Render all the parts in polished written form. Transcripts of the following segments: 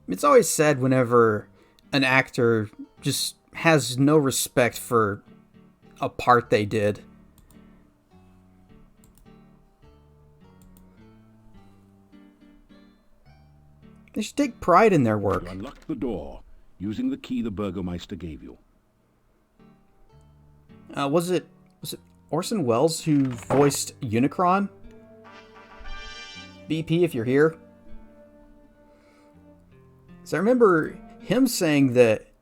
It's always sad whenever an actor just has no respect for a part they did. They should take pride in their work. You unlocked the door using the key the Burgomeister gave you. Was it Orsen Welles who voiced Unicron? BP, if you're here. So I remember him saying that it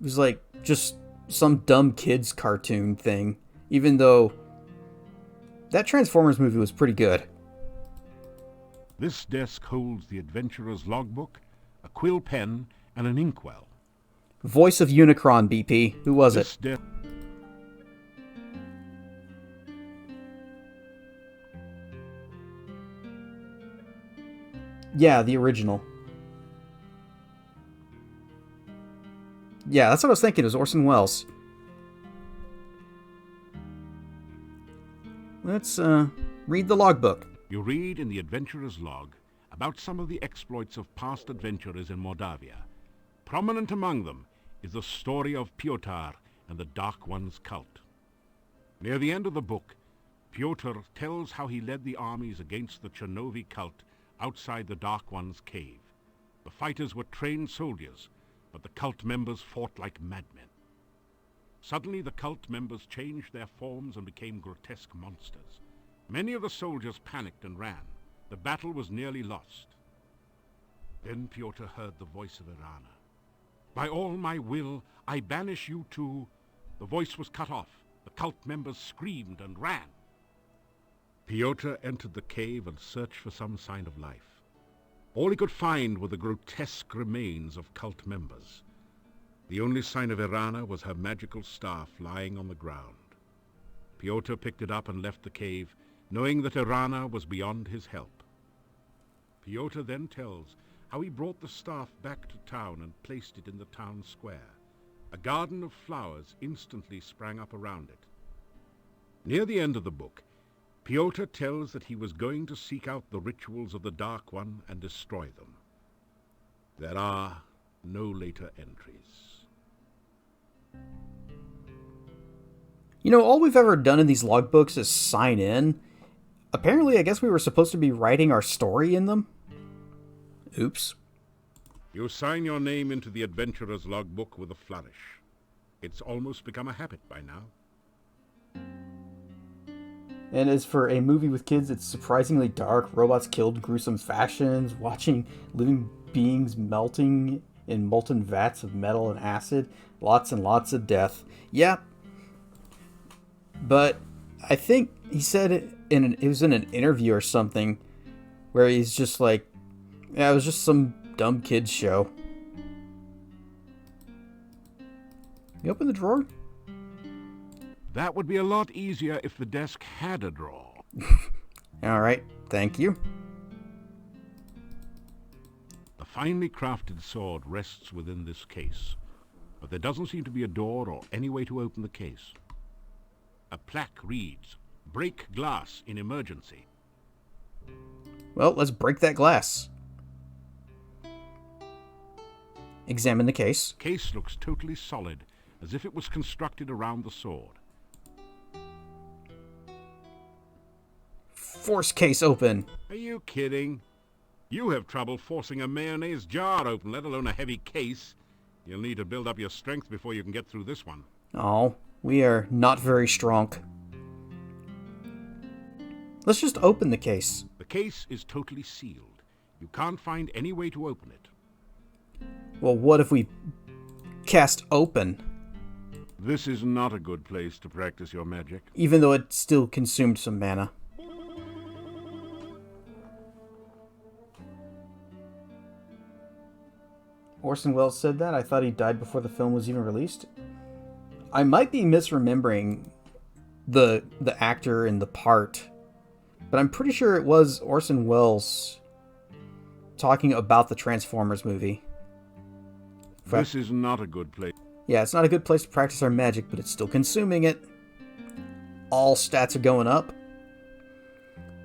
was like just some dumb kids cartoon thing, even though that Transformers movie was pretty good. This desk holds the adventurer's logbook, a quill pen, and an inkwell. Voice of Unicron, BP. Who was it? Yeah, the original. Yeah, that's what I was thinking. It was Orson Welles. Let's read the logbook. You read in the adventurer's log about some of the exploits of past adventurers in Moldavia. Prominent among them is the story of Piotr and the Dark One's cult. Near the end of the book, Piotr tells how he led the armies against the Chernovi cult outside the Dark One's cave. The fighters were trained soldiers, but the cult members fought like madmen. Suddenly the cult members changed their forms and became grotesque monsters. Many of the soldiers panicked and ran. The battle was nearly lost. Then Piotr heard the voice of Irana. By all my will, I banish you to... The voice was cut off. The cult members screamed and ran. Piotr entered the cave and searched for some sign of life. All he could find were the grotesque remains of cult members. The only sign of Irana was her magical staff lying on the ground. Piotr picked it up and left the cave, knowing that Irana was beyond his help. Piotr then tells how he brought the staff back to town and placed it in the town square. A garden of flowers instantly sprang up around it. Near the end of the book, Piotr tells that he was going to seek out the rituals of the Dark One and destroy them. There are no later entries. You know, all we've ever done in these logbooks is sign in. Apparently, I guess we were supposed to be writing our story in them. Oops. You sign your name into the adventurer's logbook with a flourish. It's almost become a habit by now. And as for a movie with kids, it's surprisingly dark. Robots killed in gruesome fashions. Watching living beings melting in molten vats of metal and acid. Lots and lots of death. Yeah. But I think he said it was in an interview or something where he's just like, yeah, it was just some dumb kids show. You open the drawer? That would be a lot easier if the desk had a drawer. Alright, thank you. The finely crafted sword rests within this case, but there doesn't seem to be a door or any way to open the case. A plaque reads, "Break glass in emergency." Well, let's break that glass. Examine the case. The case looks totally solid, as if it was constructed around the sword. Force case open. Are you kidding? You have trouble forcing a mayonnaise jar open, let alone a heavy case. You'll need to build up your strength before you can get through this one. Oh, we are not very strong. Let's just open the case. The case is totally sealed. You can't find any way to open it. Well, what if we cast open? This is not a good place to practice your magic. Even though it still consumed some mana. Orson Welles said that. I thought he died before the film was even released. I might be misremembering the actor in the part, but I'm pretty sure it was Orson Welles talking about the Transformers movie. This is not a good place. Yeah, it's not a good place to practice our magic, but it's still consuming it. All stats are going up.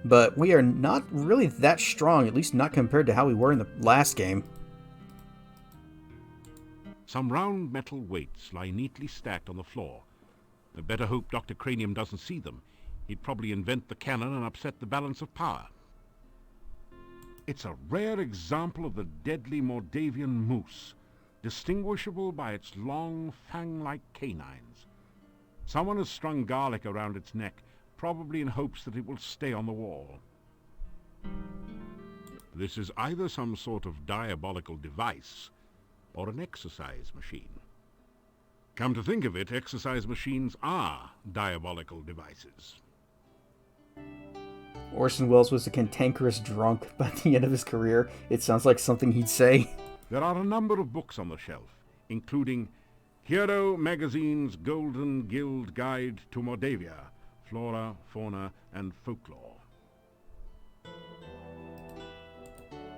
But we are not really that strong, at least not compared to how we were in the last game. Some round metal weights lie neatly stacked on the floor. I better hope Dr. Cranium doesn't see them. He'd probably invent the cannon and upset the balance of power. It's a rare example of the deadly Mordavian moose, distinguishable by its long, fang-like canines. Someone has strung garlic around its neck, probably in hopes that it will stay on the wall. This is either some sort of diabolical device or an exercise machine. Come to think of it, exercise machines are diabolical devices. Orsen Welles was a cantankerous drunk by the end of his career. It sounds like something he'd say. There are a number of books on the shelf, including Hero Magazine's Golden Guild Guide to Mordavia, Flora, Fauna, and Folklore.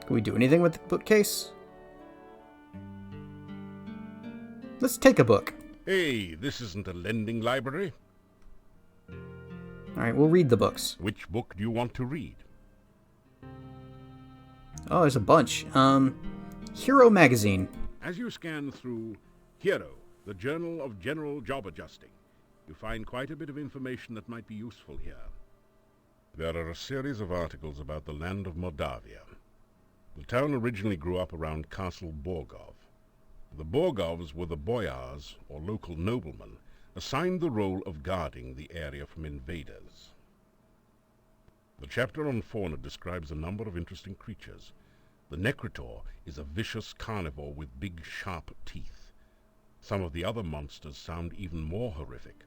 Can we do anything with the bookcase? Let's take a book. Hey, this isn't a lending library. Alright, we'll read the books. Which book do you want to read? Oh, there's a bunch. Hero Magazine. As you scan through Hero, the Journal of General Job Adjusting, you find quite a bit of information that might be useful here. There are a series of articles about the land of Moldavia. The town originally grew up around Castle Borgov. The Borgovs were the boyars, or local noblemen, assigned the role of guarding the area from invaders. The chapter on fauna describes a number of interesting creatures. The Necrotor is a vicious carnivore with big, sharp teeth. Some of the other monsters sound even more horrific.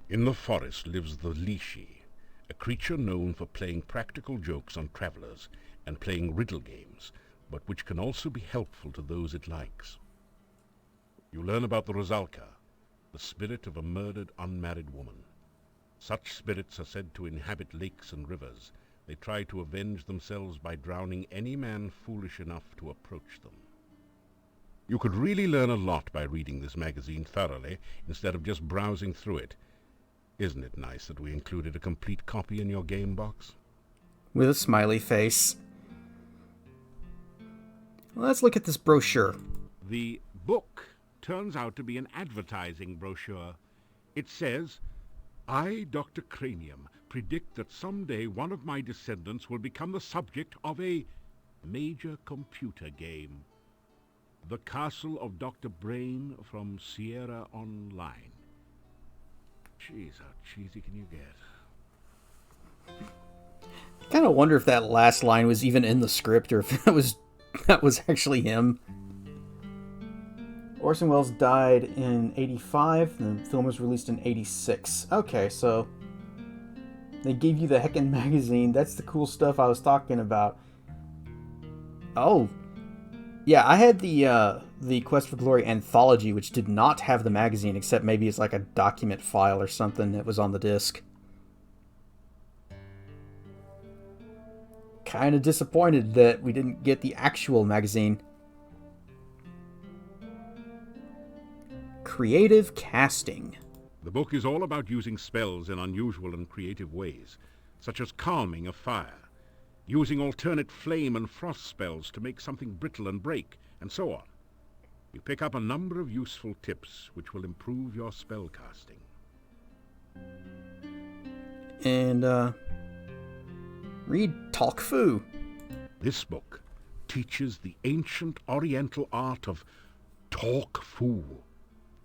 In the forest lives the Lishi, a creature known for playing practical jokes on travelers and playing riddle games, but which can also be helpful to those it likes. You learn about the Rosalka, the spirit of a murdered unmarried woman. Such spirits are said to inhabit lakes and rivers. They try to avenge themselves by drowning any man foolish enough to approach them. You could really learn a lot by reading this magazine thoroughly, instead of just browsing through it. Isn't it nice that we included a complete copy in your game box? With a smiley face. Let's look at this brochure. The book turns out to be an advertising brochure. It says, "I, Dr. Cranium, predict that someday one of my descendants will become the subject of a major computer game. The Castle of Dr. Brain from Sierra Online." Jeez, how cheesy can you get? I kind of wonder if that last line was even in the script, or if that was actually him. Orson Welles died in 85, and the film was released in 86. Okay, so they gave you the heckin' magazine. That's the cool stuff I was talking about. Oh, yeah, I had the Quest for Glory anthology, which did not have the magazine, except maybe it's like a document file or something that was on the disc. Kind of disappointed that we didn't get the actual magazine. Creative casting. The book is all about using spells in unusual and creative ways, such as calming a fire, using alternate flame and frost spells to make something brittle and break, and so on. You pick up a number of useful tips which will improve your spell casting. And, read Talk Fu. This book teaches the ancient oriental art of Talk Fu.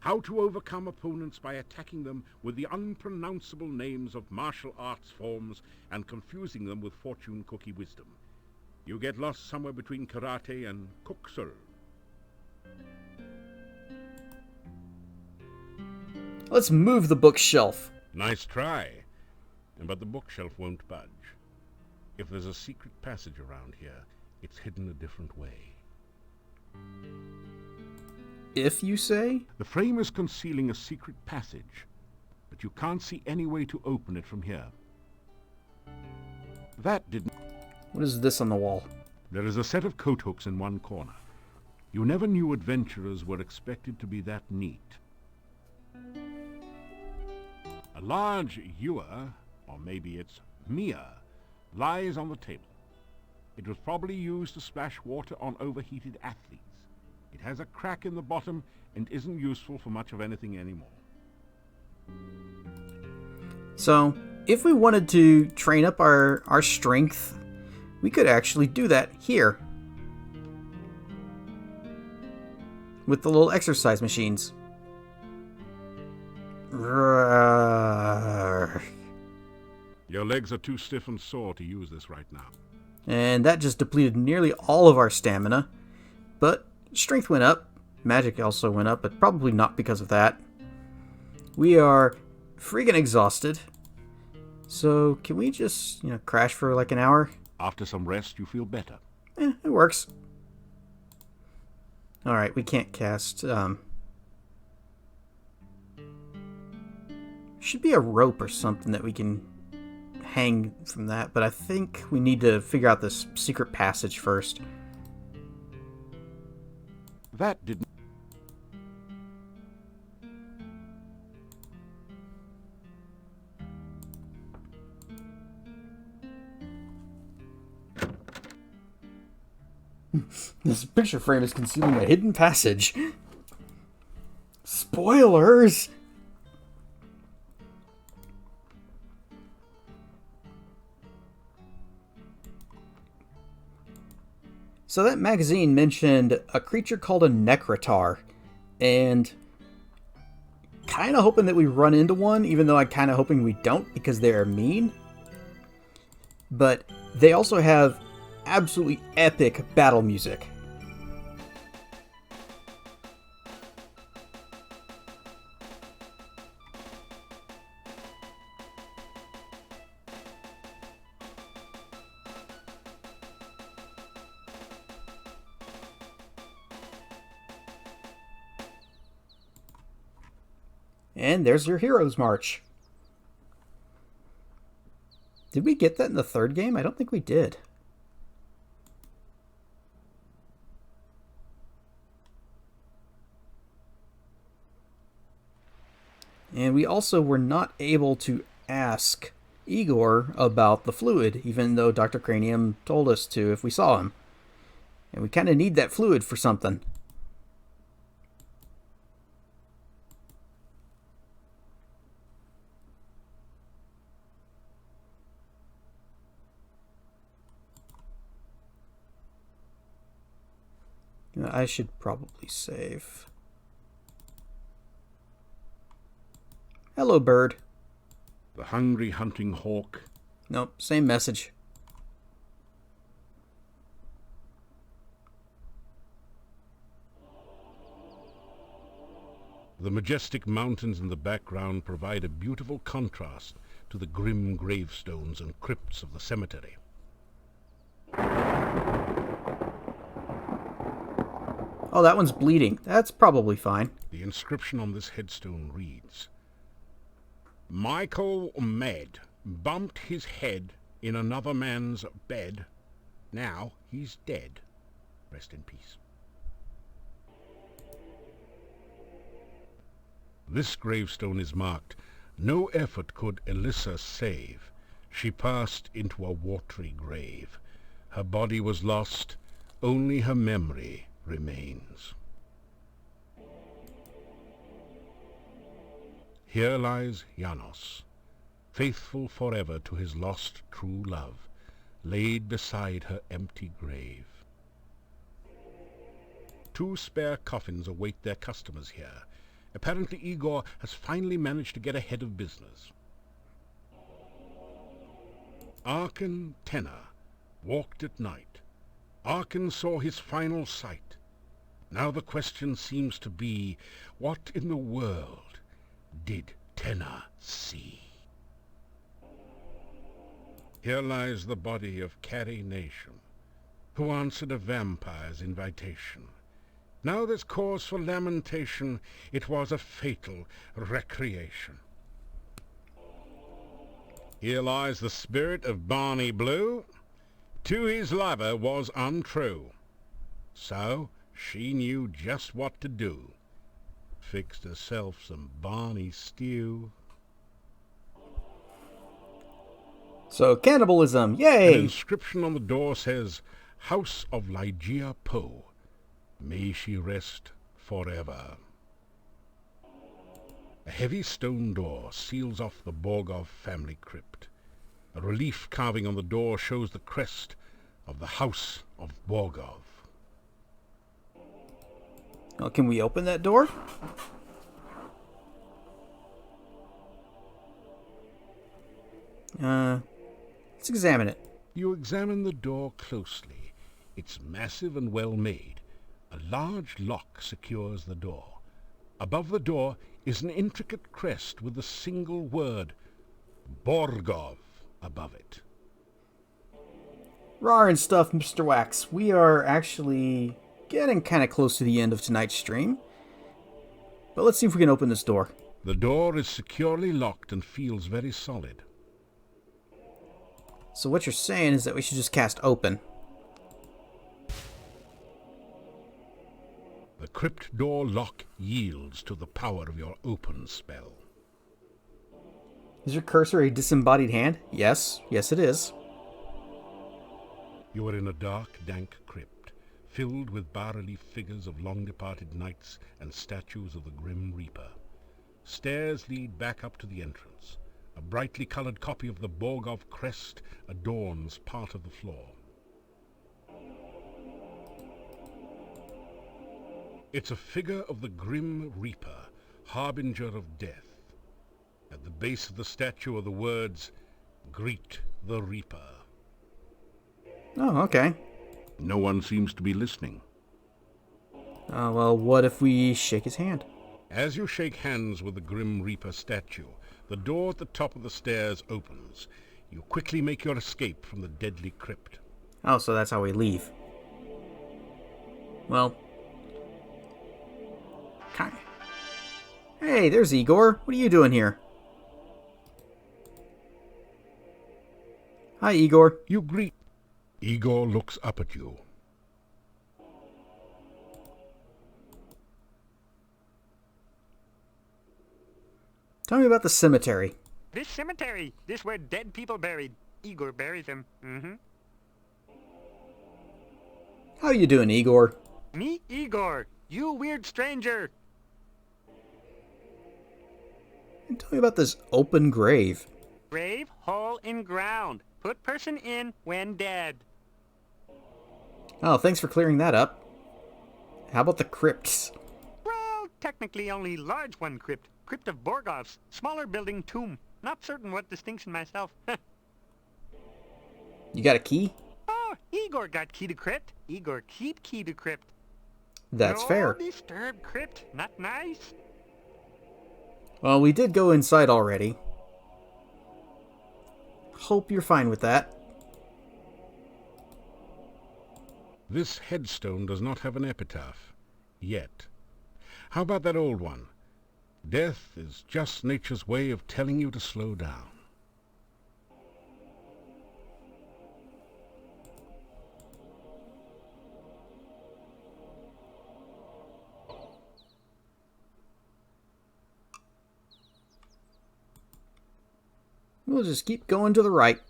How to overcome opponents by attacking them with the unpronounceable names of martial arts forms and confusing them with fortune cookie wisdom. You get lost somewhere between karate and kuksul. Let's move the bookshelf. Nice try. But the bookshelf won't budge. If there's a secret passage around here, it's hidden a different way. If you say? The frame is concealing a secret passage, but you can't see any way to open it from here. That didn't... What is this on the wall? There is a set of coat hooks in one corner. You never knew adventurers were expected to be that neat. A large ewer, or maybe it's Mia, lies on the table. It was probably used to splash water on overheated athletes. It has a crack in the bottom and isn't useful for much of anything anymore. So, if we wanted to train up our strength, we could actually do that here. With the little exercise machines. Your legs are too stiff and sore to use this right now. And that just depleted nearly all of our stamina. But strength went up. Magic also went up, but probably not because of that. We are freaking exhausted. So can we just, crash for like an hour? After some rest, you feel better. It works. Alright, we can't cast. Should be a rope or something that we can hang from that, but I think we need to figure out this secret passage first. That didn't... This picture frame is concealing a hidden passage. Spoilers! So that magazine mentioned a creature called a Necrotar, and kind of hoping that we run into one, even though I'm kind of hoping we don't because they're mean. But they also have absolutely epic battle music. And there's your Heroes March. Did we get that in the third game? I don't think we did. And we also were not able to ask Igor about the fluid, even though Dr. Cranium told us to if we saw him. And we kind of need that fluid for something. I should probably save. Hello, bird. The hungry hunting hawk. Nope, same message. The majestic mountains in the background provide a beautiful contrast to the grim gravestones and crypts of the cemetery. Oh, that one's bleeding. That's probably fine. The inscription on this headstone reads, Michael Med bumped his head in another man's bed. Now he's dead. Rest in peace. This gravestone is marked, No effort could Elissa save. She passed into a watery grave. Her body was lost, only her memory remains. Here lies Janos, faithful forever to his lost true love, laid beside her empty grave. 2 spare coffins await their customers here. Apparently Igor has finally managed to get ahead of business. Arkan Tenor walked at night. Arkan saw his final sight. Now the question seems to be, what in the world did Tenor see? Here lies the body of Carrie Nation, who answered a vampire's invitation. Now there's cause for lamentation. It was a fatal recreation. Here lies the spirit of Barney Blue. To his lover was untrue. So she knew just what to do. Fixed herself some Barney stew. So, cannibalism, yay! An inscription on the door says, House of Ligeia Poe. May she rest forever. A heavy stone door seals off the Borgov family crypt. A relief carving on the door shows the crest of the House of Borgov. Well, can we open that door? Let's examine it. You examine the door closely. It's massive and well made. A large lock secures the door. Above the door is an intricate crest with the single word Borgov above it. Rar and stuff, Mr. Wax. We are actually getting kind of close to the end of tonight's stream. But let's see if we can open this door. The door is securely locked and feels very solid. So what you're saying is that we should just cast open. The crypt door lock yields to the power of your open spell. Is your cursor a disembodied hand? Yes. Yes, it is. You are in a dark, dank crypt, filled with bas-relief figures of long-departed knights and statues of the Grim Reaper. Stairs lead back up to the entrance. A brightly colored copy of the Borgov crest adorns part of the floor. It's a figure of the Grim Reaper, harbinger of death. At the base of the statue are the words, "Greet the Reaper." Oh, okay. No one seems to be listening. Well, what if we shake his hand? As you shake hands with the Grim Reaper statue, the door at the top of the stairs opens. You quickly make your escape from the deadly crypt. Oh, so that's how we leave. Well. Hey, there's Igor. What are you doing here? Hi, Igor. You greet. Igor looks up at you. Tell me about the cemetery. This cemetery. This where dead people buried. Igor buried them. How you doing, Igor? Me, Igor. You weird stranger. And tell me about this open grave. Grave, hole in ground. Put person in when dead. Oh, thanks for clearing that up. How about the crypts? Well, technically only large one crypt. Crypt of Borgov's. Smaller building tomb. Not certain what distinction myself. You got a key? Oh, Igor got key to crypt. Igor keep key to crypt. That's no fair. Disturbed crypt. Not nice. Well, we did go inside already. Hope you're fine with that. This headstone does not have an epitaph. Yet. How about that old one? Death is just nature's way of telling you to slow down. We'll just keep going to the right.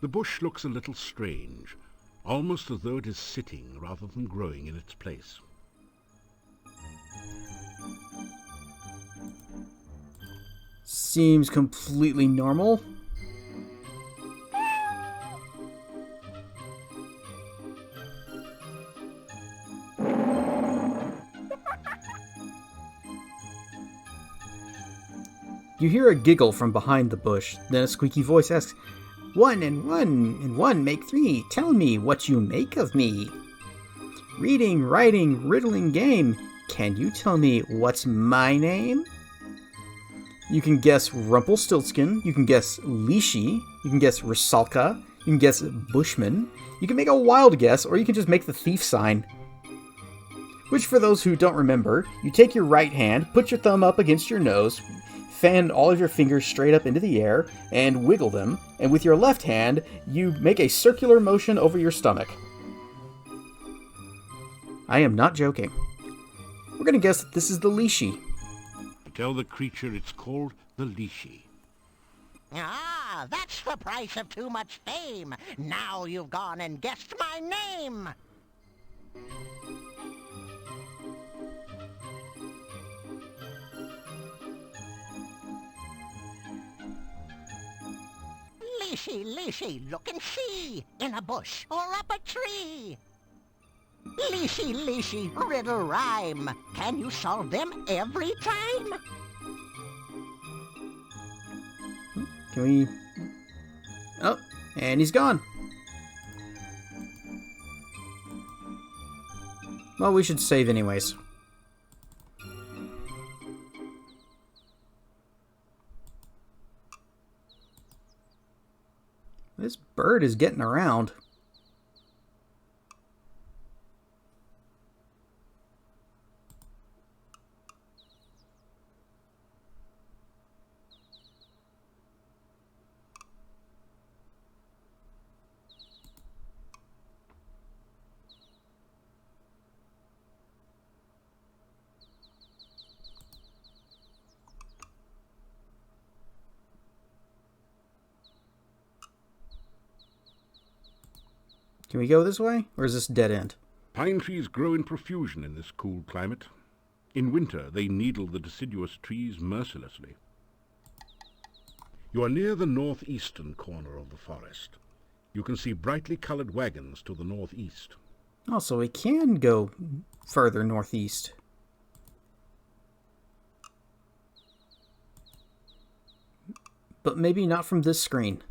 The bush looks a little strange, almost as though it is sitting rather than growing in its place. Seems completely normal. You hear a giggle from behind the bush. Then a squeaky voice asks, "One and one make three. Tell me what you make of me." "Reading, writing, riddling game. Can you tell me what's my name?" You can guess Rumpelstiltskin. You can guess Lishi. You can guess Rusalka. You can guess Bushman. You can make a wild guess, or you can just make the thief sign. Which, for those who don't remember, you take your right hand, put your thumb up against your nose, fan all of your fingers straight up into the air, and wiggle them, and with your left hand, you make a circular motion over your stomach. I am not joking. We're going to guess that this is the Lishi. Tell the creature it's called the Lishi. Ah, that's the price of too much fame. Now you've gone and guessed my name. Leashy, leashy, look and see, in a bush or up a tree. Leashy, leashy, riddle rhyme. Can you solve them every time? Can we... Oh, and he's gone. Well, we should save anyways. This bird is getting around. Can we go this way, or is this dead end? Pine trees grow in profusion in this cool climate. In winter, they needle the deciduous trees mercilessly. You are near the northeastern corner of the forest. You can see brightly colored wagons to the northeast. Oh, so we can go further northeast. But maybe not from this screen.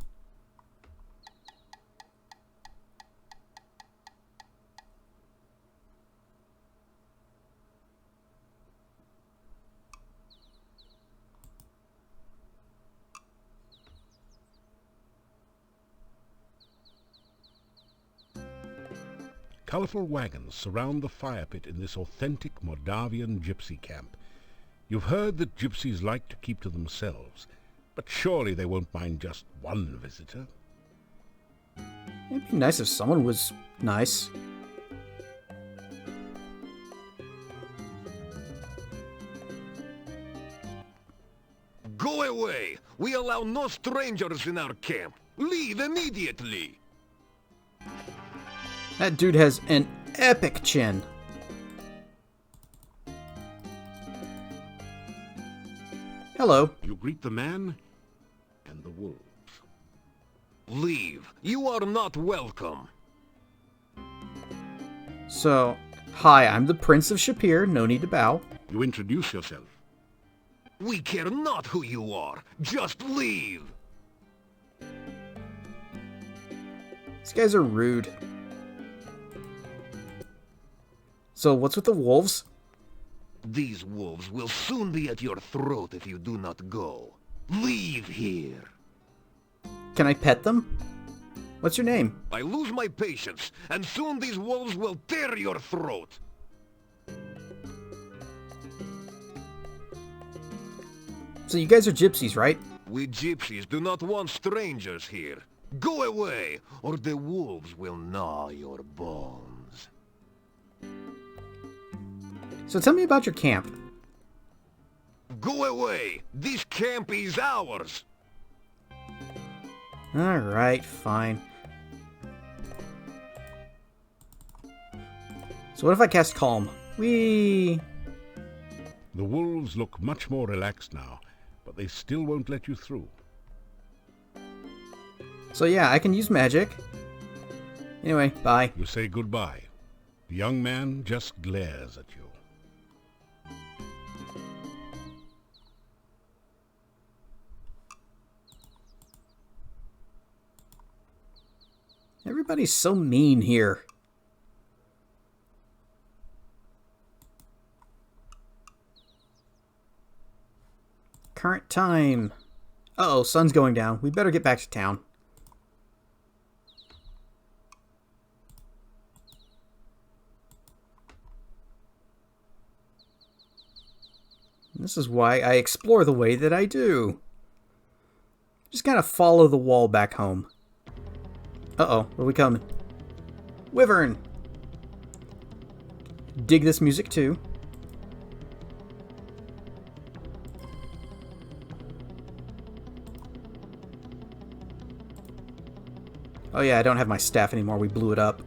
Colorful wagons surround the fire pit in this authentic Moldavian gypsy camp. You've heard that gypsies like to keep to themselves, but surely they won't mind just one visitor. It'd be nice if someone was nice. Go away! We allow no strangers in our camp. Leave immediately! That dude has an epic chin. Hello. You greet the man and the wolves. Leave. You are not welcome. So, hi, I'm the Prince of Shapir. No need to bow. You introduce yourself. We care not who you are. Just leave. These guys are rude. So, what's with the wolves? These wolves will soon be at your throat if you do not go. Leave here. Can I pet them? What's your name? I lose my patience, and soon these wolves will tear your throat. So you guys are gypsies, right? We gypsies do not want strangers here. Go away, or the wolves will gnaw your bones. So tell me about your camp. Go away! This camp is ours! Alright, fine. So what if I cast Calm? Whee! The wolves look much more relaxed now, but they still won't let you through. So yeah, I can use magic. Anyway, bye. You say goodbye. The young man just glares at you. Everybody's so mean here. Current time. Uh-oh, sun's going down. We better get back to town. This is why I explore the way that I do. Just kind of follow the wall back home. Uh-oh, where are we coming? Wyvern! Dig this music too. Oh yeah, I don't have my staff anymore. We blew it up.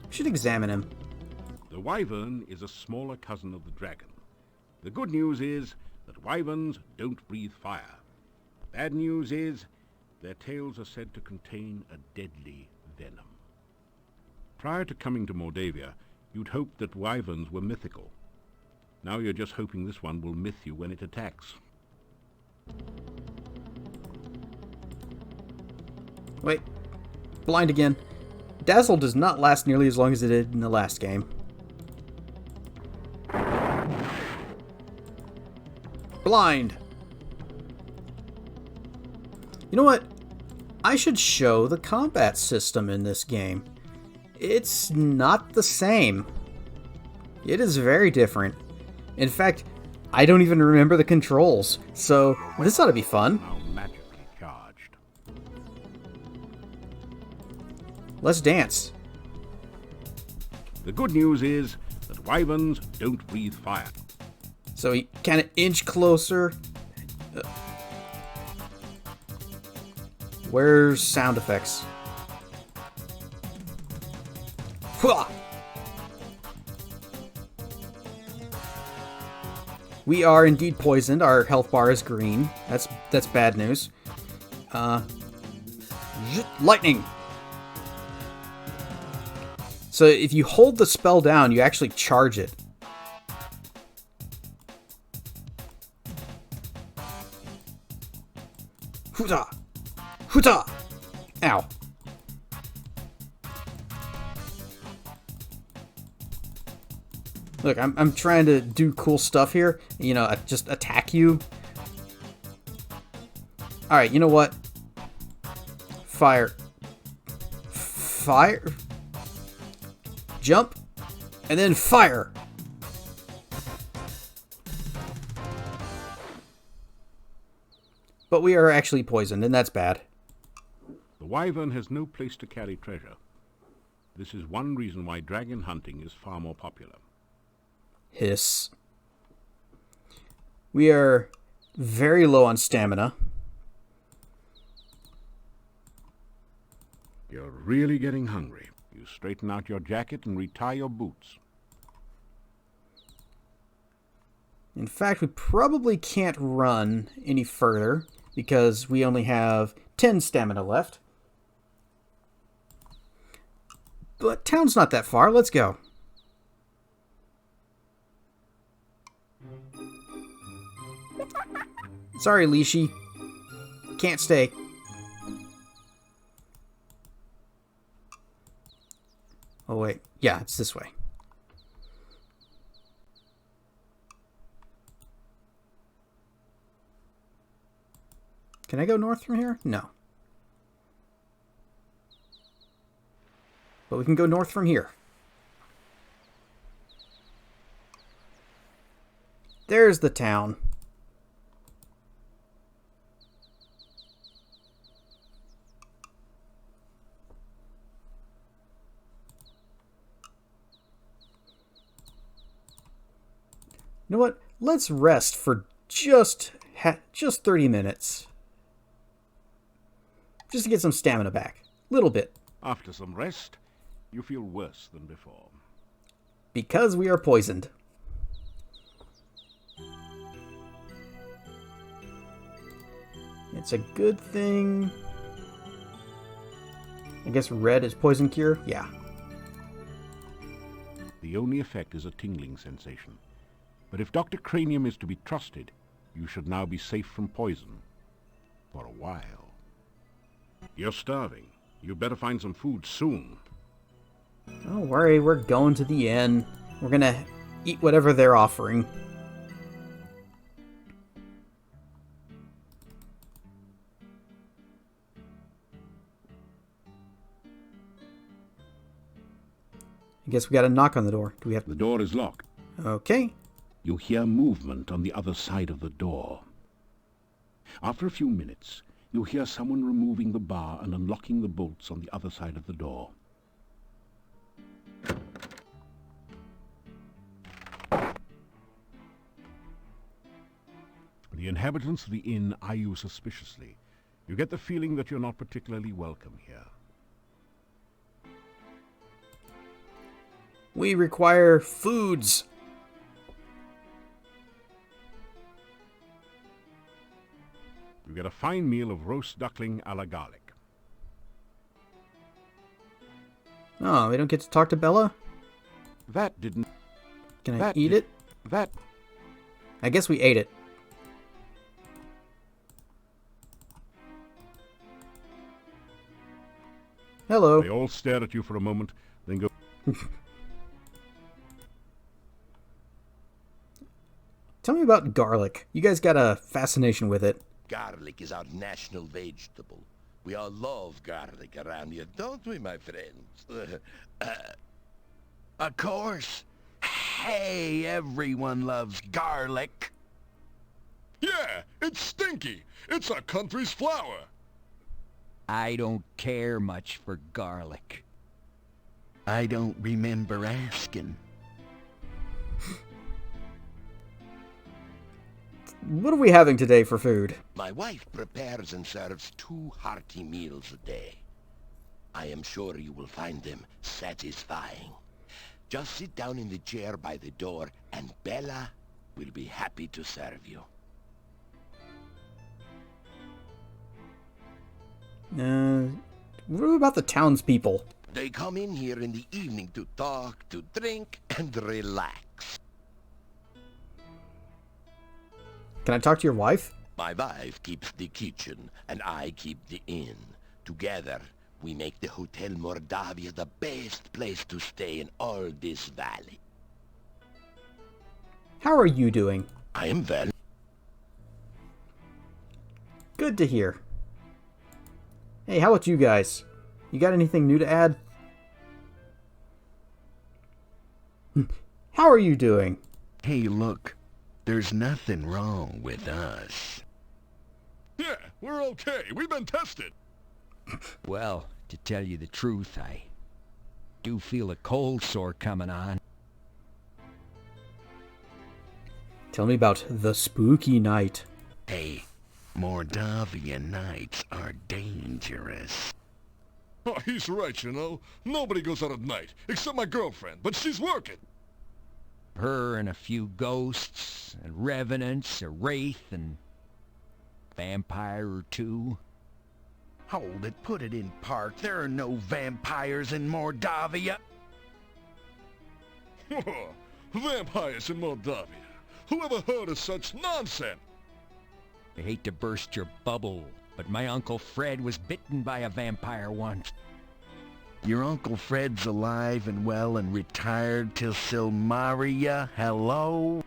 We should examine him. The wyvern is a smaller cousin of the dragon. The good news is that wyverns don't breathe fire. Bad news is their tails are said to contain a deadly venom. Prior to coming to Mordavia, you'd hoped that wyverns were mythical. Now you're just hoping this one will myth you when it attacks. Wait. Blind again. Dazzle does not last nearly as long as it did in the last game. Blind. You know what? I should show the combat system in this game. It's not the same. It is very different. In fact, I don't even remember the controls, so this ought to be fun. Now magically charged. Let's dance. The good news is that wyverns don't breathe fire. So he kind of inch closer. Where's sound effects? Hwah! We are indeed poisoned. Our health bar is green. That's bad news. Lightning. So if you hold the spell down, you actually charge it. Huta! Huta! Ow. Look, I'm trying to do cool stuff here. You know, just attack you. Alright, you know what? Fire. Fire? Jump. And then fire. But we are actually poisoned, and that's bad. The wyvern has no place to carry treasure. This is one reason why dragon hunting is far more popular. Hiss. We are very low on stamina. You're really getting hungry. You straighten out your jacket and retie your boots. In fact, we probably can't run any further because we only have 10 stamina left. But town's not that far. Let's go. Sorry, Lishi. Can't stay. Oh, wait. Yeah, it's this way. Can I go north from here? No. But we can go north from here. There's the town. You know what? Let's rest for just 30 minutes. Just to get some stamina back. Little bit. After some rest, you feel worse than before. Because we are poisoned. It's a good thing. I guess red is poison cure? Yeah. The only effect is a tingling sensation. But if Dr. Cranium is to be trusted, you should now be safe from poison. For a while. You're starving. You better find some food soon. Don't worry, we're going to the inn. We're gonna eat whatever they're offering. I guess we gotta knock on the door. Do we have... The door is locked. Okay. You hear movement on the other side of the door. After a few minutes, You hear someone removing the bar and unlocking the bolts on the other side of the door. The inhabitants of the inn eye you suspiciously. You get the feeling that you're not particularly welcome here. We require foods. You get a fine meal of roast duckling a la garlic. Oh, we don't get to talk to Bella? That didn't... Can I That eat did- it? That... I guess we ate it. Hello. They all stare at you for a moment, then go... Tell me about garlic. You guys got a fascination with it. Garlic is our national vegetable. We all love garlic around here, don't we, my friends? Of course. Hey, everyone loves garlic. Yeah, it's stinky. It's our country's flower. I don't care much for garlic. I don't remember asking. What are we having today for food? My wife prepares and serves 2 hearty meals a day. I am sure you will find them satisfying. Just sit down in the chair by the door, and Bella will be happy to serve you. What about the townspeople? They come in here in the evening to talk, to drink, and relax. Can I talk to your wife? My wife keeps the kitchen, and I keep the inn. Together, we make the Hotel Mordavia the best place to stay in all this valley. How are you doing? I am well. Good to hear. Hey, how about you guys? You got anything new to add? How are you doing? Hey, look. There's nothing wrong with us. Yeah, we're okay. We've been tested. Well, to tell you the truth, I do feel a cold sore coming on. Tell me about the spooky night. Hey, Mordavian nights are dangerous. Oh, he's right, you know. Nobody goes out at night, except my girlfriend, but she's working. Her and a few ghosts, and revenants, a wraith, and vampire or two. Hold it, put it in park. There are no vampires in Mordavia. Vampires in Moldavia. Who ever heard of such nonsense? I hate to burst your bubble, but my Uncle Fred was bitten by a vampire once. Your Uncle Fred's alive and well and retired till Silmaria. Hello?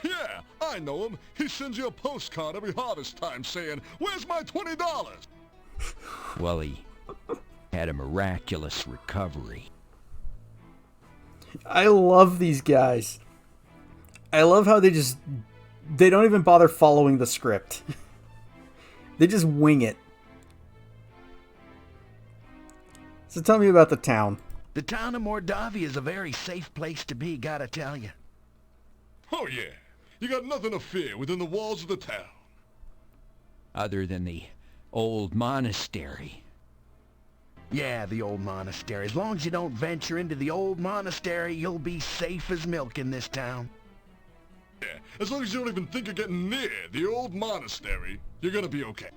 Yeah, I know him. He sends you a postcard every harvest time saying, "Where's my $20?" Well, he had a miraculous recovery. I love these guys. I love how they don't even bother following the script. They just wing it. So tell me about the town. The town of Mordavia is a very safe place to be, gotta tell you. Oh yeah, you got nothing to fear within the walls of the town. Other than the old monastery. Yeah, the old monastery. As long as you don't venture into the old monastery, you'll be safe as milk in this town. Yeah, as long as you don't even think of getting near the old monastery, you're gonna be okay.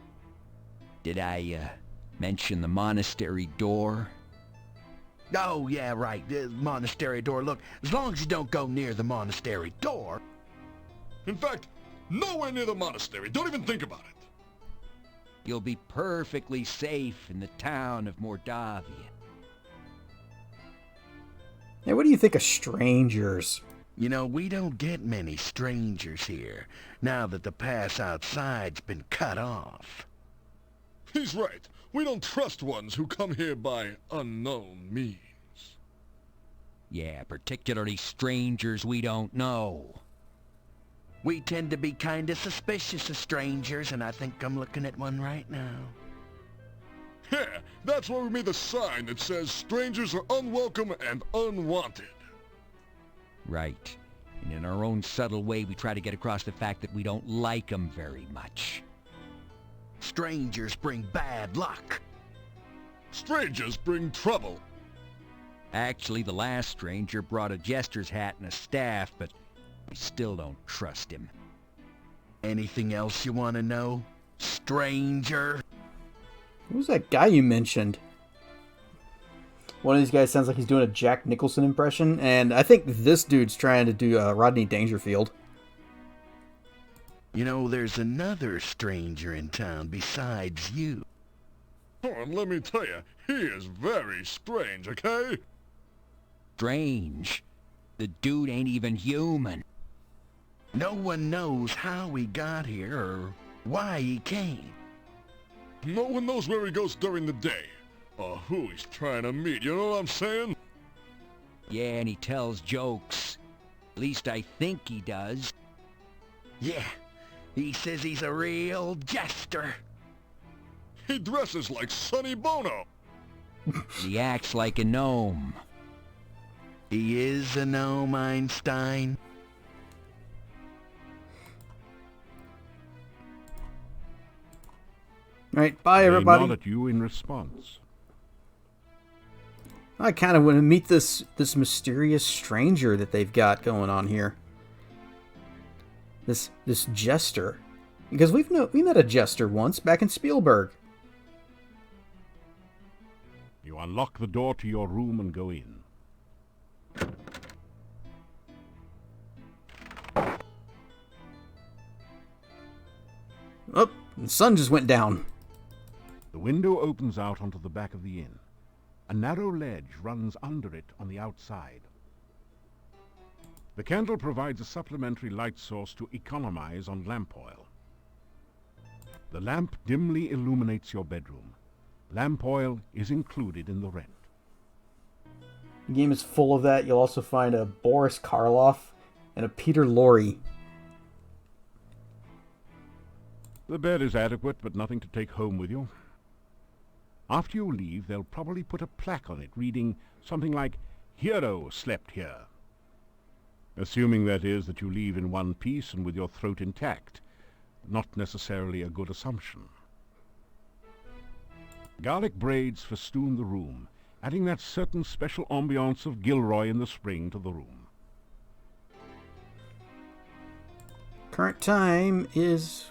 Did I, mention the monastery door? Oh, yeah, right. The monastery door. Look, as long as you don't go near the monastery door. In fact, nowhere near the monastery. Don't even think about it. You'll be perfectly safe in the town of Mordavia. Hey, what do you think of strangers? You know, we don't get many strangers here, now that the pass outside's been cut off. He's right. We don't trust ones who come here by unknown means. Yeah, particularly strangers we don't know. We tend to be kinda suspicious of strangers, and I think I'm looking at one right now. Yeah, that's why we made the sign that says strangers are unwelcome and unwanted. Right. And in our own subtle way, we try to get across the fact that we don't like them very much. Strangers bring bad luck. Strangers bring trouble. Actually, the last stranger brought a jester's hat and a staff, but we still don't trust him. Anything else you want to know, stranger? Who's that guy you mentioned? One of these guys sounds like he's doing a Jack Nicholson impression, and I think this dude's trying to do Rodney Dangerfield. You know, there's another stranger in town besides you. Oh, and let me tell you, he is very strange, okay? Strange. The dude ain't even human. No one knows how he got here or why he came. No one knows where he goes during the day, or who he's trying to meet, you know what I'm saying? Yeah, and he tells jokes. At least I think he does. Yeah, he says he's a real jester. He dresses like Sonny Bono. He acts like a gnome. He is a gnome, Einstein. Alright, bye They everybody. nod at you in response. I kind of want to meet this mysterious stranger that they've got going on here. This jester. Because we met a jester once back in Spielberg. You unlock the door to your room and go in. Oh, the sun just went down. The window opens out onto the back of the inn. A narrow ledge runs under it on the outside. The candle provides a supplementary light source to economize on lamp oil. The lamp dimly illuminates your bedroom. Lamp oil is included in the rent. The game is full of that. You'll also find a Boris Karloff and a Peter Lorre. The bed is adequate, but nothing to take home with you. After you leave, they'll probably put a plaque on it reading something like, "Hero slept here." Assuming, that is, that you leave in one piece and with your throat intact. Not necessarily a good assumption. Garlic braids festoon the room, adding that certain special ambiance of Gilroy in the spring to the room. Current time is...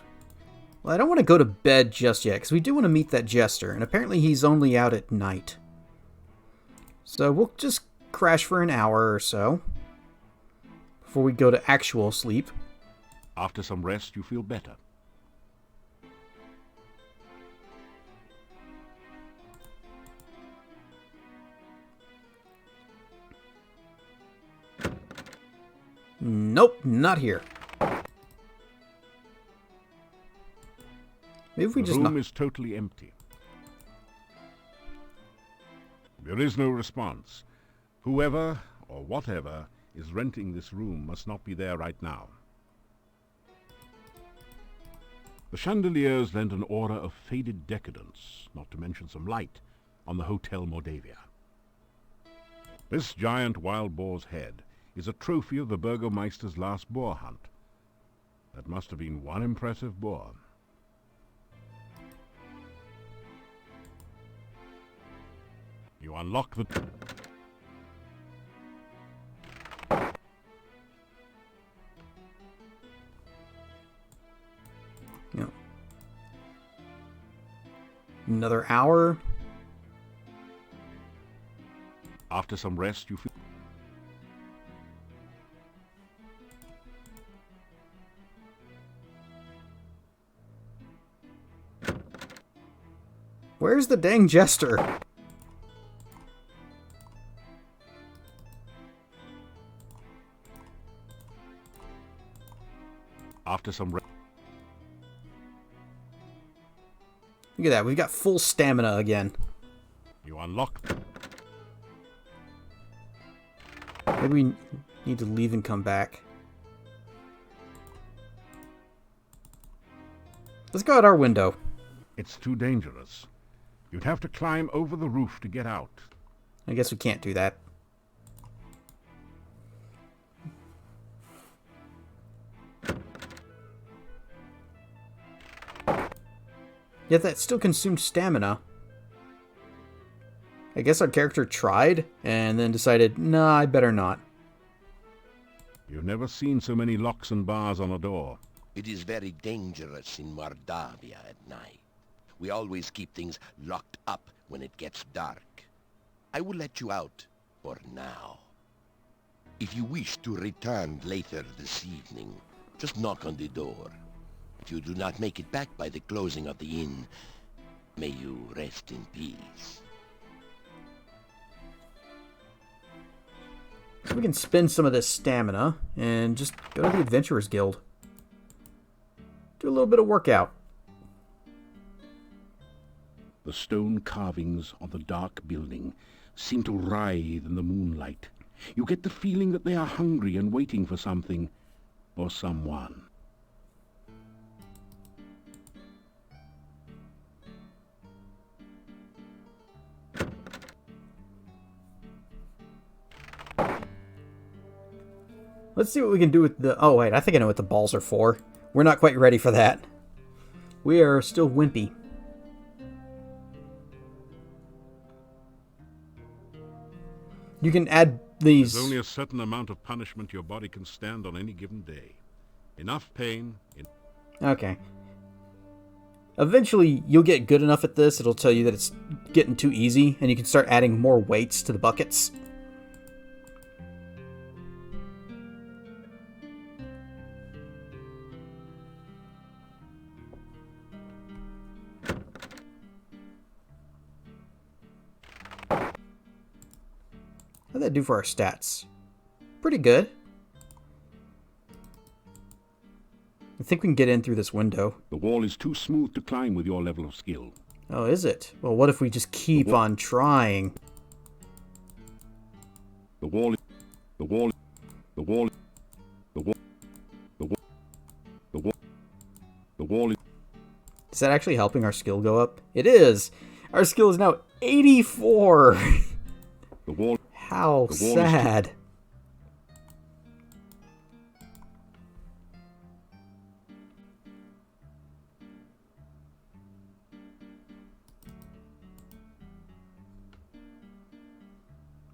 Well, I don't want to go to bed just yet, because we do want to meet that jester, and apparently he's only out at night. So we'll just crash for an hour or so before we go to actual sleep. After some rest, you feel better. Nope, not here. Maybe if we The just room is totally empty. There is no response. Whoever or whatever is renting this room must not be there right now. The chandeliers lend an aura of faded decadence, not to mention some light, on the Hotel Mordavia. This giant wild boar's head is a trophy of the Burgomeister's last boar hunt. That must have been one impressive boar. You unlock the... Yeah. Another hour. After some rest, you feel... Where's the dang jester? After some rest... Look at that, we've got full stamina again. You unlock... Maybe we need to leave and come back. Let's go out our window. It's too dangerous. You'd have to climb over the roof to get out. I guess we can't do that. Yet that still consumed stamina. I guess our character tried, and then decided, nah, I better not. You've never seen so many locks and bars on a door. It is very dangerous in Mordavia at night. We always keep things locked up when it gets dark. I will let you out for now. If you wish to return later this evening, just knock on the door. If you do not make it back by the closing of the inn, may you rest in peace. So we can spend some of this stamina and just go to the Adventurers Guild. Do a little bit of workout. The stone carvings on the dark building seem to writhe in the moonlight. You get the feeling that they are hungry and waiting for something or someone. Let's see what we can do with the... Oh, wait, I think I know what the balls are for. We're not quite ready for that. We are still wimpy. You can add these... There's only a certain amount of punishment your body can stand on any given day. Enough pain... Okay. Eventually, you'll get good enough at this, it'll tell you that it's getting too easy, and you can start adding more weights to the buckets. How'd that do for our stats? Pretty good. I think we can get in through this window. The wall is too smooth to climb with your level of skill. Oh, is it? Well, what if we just keep on trying? The wall is Is that actually helping our skill go up? It is! Our skill is now 84! The wall... How sad.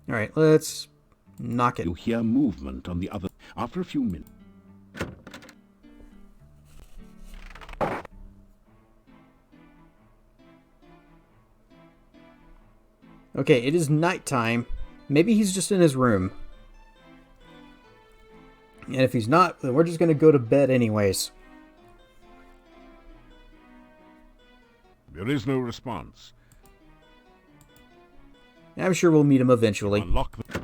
Alright, let's knock it. You hear movement on the other... After a few minutes... Okay, it is nighttime. Maybe he's just in his room. And if he's not, then we're just going to go to bed anyways. There is no response. I'm sure we'll meet him eventually. Unlock the...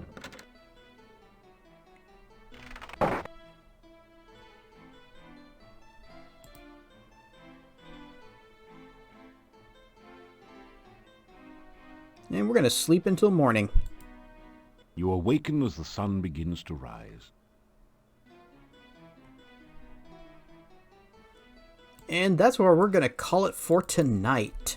And we're going to sleep until morning. You awaken as the sun begins to rise. And that's where we're going to call it for tonight.